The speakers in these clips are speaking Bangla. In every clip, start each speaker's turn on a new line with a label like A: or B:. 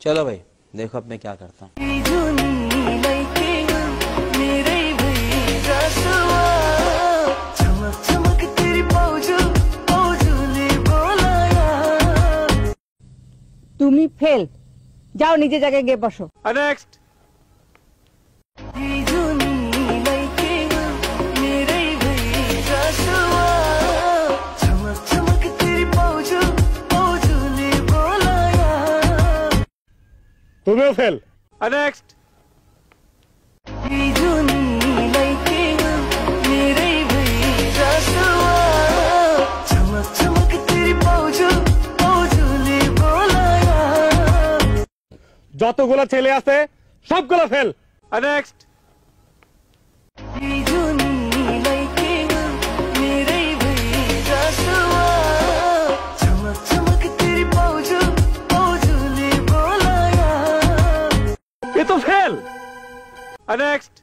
A: चलो भाई देखो अब मैं क्या करता हूँ।
B: তুমি ফেল, যাও নিজে জায়গায় গিয়ে বসো।
C: নেক্সট। তুমিও ফেল। নেক্সট। যতগুলো ছেলে আছে সবগুলো ফেল। নেক্সট। ये तो फेल। नेक्स्ट।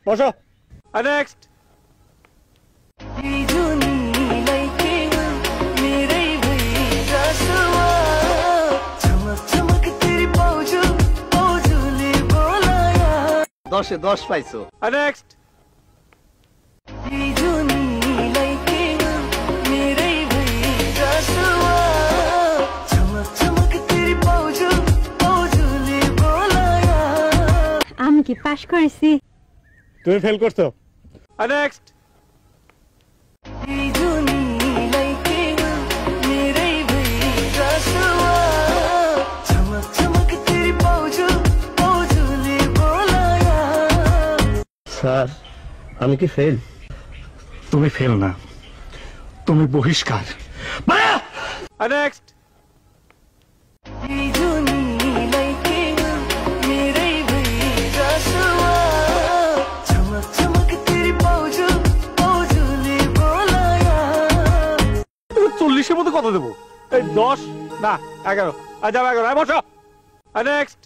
C: বসো। नेक्स्ट।
D: দশে 10 পাইছো।
C: नेक्स्ट।
B: আমি কি পাস করেছি?
C: তুমি ফেল করছো। नेक्स्ट।
D: স্যার আমি কি ফেল?
C: তুমি ফেল না, তুমি বহিষ্কার। নেক্সট। চল্লিশের মধ্যে কত দেবো? 10 না 11। যাও 11। বসো। নেক্সট।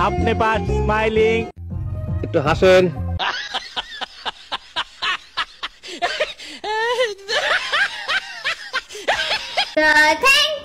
C: अपने पास स्माइलिंग
D: একটু হাসেন।
E: So thank